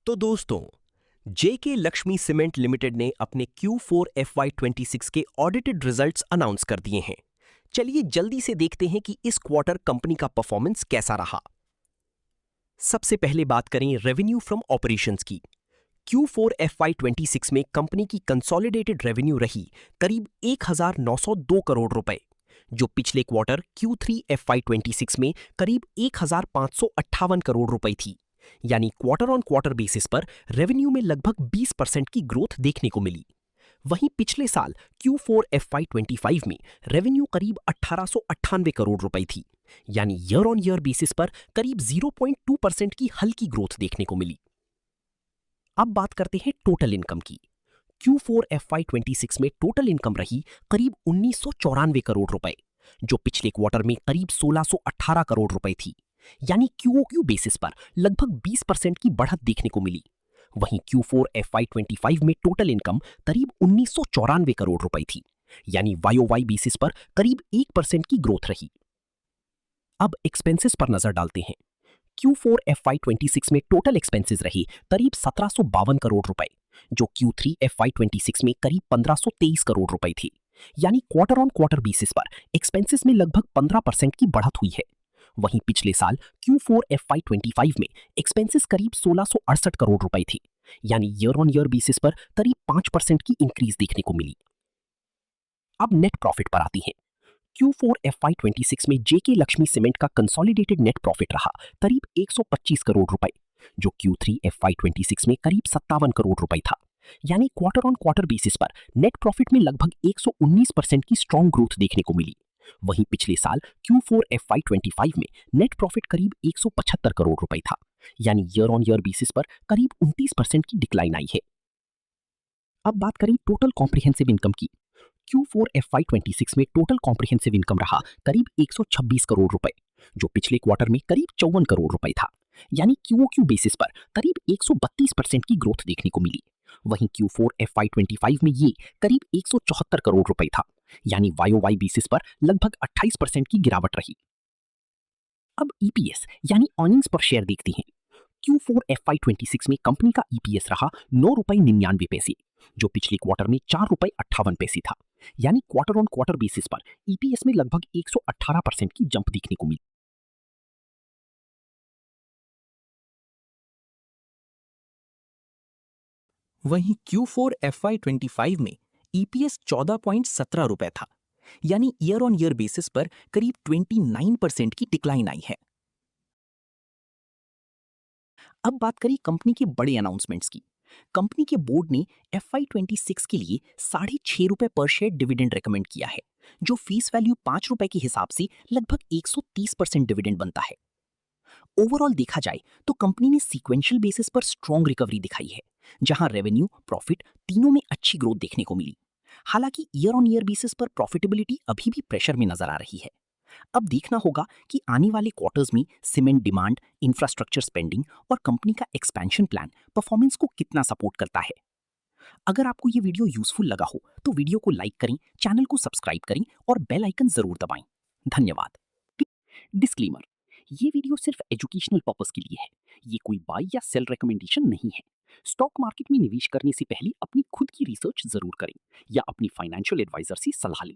तो दोस्तों, जेके Lakshmi cement limited ने अपने Q4 FY26 के ऑडिटेड रिजल्ट्स अनाउंस कर दिए हैं। चलिए जल्दी से देखते हैं कि इस क्वार्टर कंपनी का परफॉर्मेंस कैसा रहा। सबसे पहले बात करें रेवेन्यू फ्रॉम ऑपरेशंस की। Q4 FY26 में कंपनी की कंसोलिडेटेड रेवेन्यू रही करीब 1902 करोड़ रुपए, जो पिछले क्वार्टर Q3 FY26 में करीब 1558 करोड़ रुपए थी। यानी क्वार्टर ऑन क्वार्टर बेसिस पर रेवेन्यू में लगभग 20% की ग्रोथ देखने को मिली। वहीं पिछले साल Q4 FY25 में रेवेन्यू करीब 1898 करोड़ रुपए थी। यानी ईयर ऑन ईयर बेसिस पर करीब 0.2% की हल्की ग्रोथ देखने को मिली। अब बात करते हैं टोटल इनकम की। Q4 FY26 में टोटल इनकम रही करीब 1994 करोड़ रुपए, जो पिछले क्वार्टर में करीब 1618 करोड़ रुपए थी। यानी QOQ बेसिस पर लगभग 20% की बढ़त देखने को मिली। वहीं Q4 FY25 में टोटल इनकम करीब 1994 करोड़ रुपए थी। यानी YOY बेसिस पर करीब 1% की ग्रोथ रही। अब एक्सपेंसेस पर नजर डालते हैं। Q4 FY26 में टोटल एक्सपेंसेस रही करीब 1752 करोड़ रुपए, जो Q3 FY26 में करीब 1523 करोड़ रुपए थे। यानी क्वार्टर ऑन क्वार्टर बेसिस पर एक्सपेंसेस में लगभग 15% की बढ़त हुई है। वहीं पिछले साल Q4 FY25 में एक्सपेंसेस करीब 1668 करोड़ रुपए थे। यानी ईयर ऑन ईयर बेसिस पर करीब 5% की इंक्रीज देखने को मिली। अब नेट प्रॉफिट पर आती हैं। Q4 FY26 में जेके लक्ष्मी सीमेंट का कंसोलिडेटेड नेट प्रॉफिट रहा करीब 125 करोड़ रुपए, जो Q3 FY26 में करीब 57 करोड़ रुपए था। यानी क्वार्टर ऑन क्वार्टर बेसिस पर नेट प्रॉफिट में लगभग 119% की स्ट्रॉन्ग ग्रोथ देखने को मिली। वहीं पिछले साल Q4 FY25 में नेट प्रॉफिट करीब 175 करोड़ रुपए था। यानी ईयर ऑन ईयर बेसिस पर करीब 29% की डिक्लाइन आई है। अब बात करें टोटल कॉम्प्रिहेंसिव इनकम की। Q4 FY26 में टोटल कॉम्प्रिहेंसिव इनकम रहा करीब 126 करोड़ रुपए, जो पिछले क्वार्टर में करीब 54 करोड़ रुपए था। यानी QOQ बेसिस पर करीब 132% की ग्रोथ देखने को मिली। वहीं Q4 FY25 में ये करीब 174 करोड़ रुपए था। यानी YOY बेसिस पर लगभग 28% की गिरावट रही। अब EPS यानी अर्निंग्स पर शेयर देखते हैं। Q4 FY26 में कंपनी का EPS रहा 9 रुपए 99 पैसे, जो पिछले क्वार्टर में 4 रुपए 58 पैसे था। यानी क्वार्टर ऑन क्वार्टर बेसिस पर EPS में लगभग 118% की जंप देखने को मिली। वहीं Q4 FY25 में EPS 14.17 रुपए था। यानी ईयर ऑन ईयर बेसिस पर करीब 29% की डिक्लाइन आई है। अब बात करें कंपनी के बड़े अनाउंसमेंट्स की। कंपनी के बोर्ड ने FY26 के लिए 6.5 रुपए पर शेयर डिविडेंड रेकमेंड किया है, जो फेस वैल्यू 5 रुपए के हिसाब से लगभग 130% डिविडेंड बनता है। ओवरऑल देखा जाए तो कंपनी ने सीक्वेंशियल बेसिस पर स्ट्रॉन्ग रिकवरी दिखाई है, जहां रेवेन्यू प्रॉफिट तीनों में अच्छी ग्रोथ देखने को मिली। हालांकि ईयर ऑन ईयर बेसिस पर प्रॉफिटेबिलिटी अभी भी प्रेशर में नजर आ रही है। अब देखना होगा कि आने वाले क्वार्टर्स में सीमेंट डिमांड, इंफ्रास्ट्रक्चर स्पेंडिंग और कंपनी का एक्सपेंशन प्लान परफॉर्मेंस को कितना सपोर्ट करता है। अगर आपको ये वीडियो यूजफुल लगा हो तो वीडियो को लाइक करें, चैनल को सब्सक्राइब करें और बेल आइकन जरूर दबाएं। धन्यवाद। डिस्क्लेमर, ये वीडियो सिर्फ एजुकेशनल पर्पस के लिए है। ये कोई बाय या सेल रिकमेंडेशन नहीं है। स्टॉक मार्केट में निवेश करने से पहले अपनी खुद की रिसर्च जरूर करें या अपनी फाइनेंशियल एडवाइजर से सलाह लें।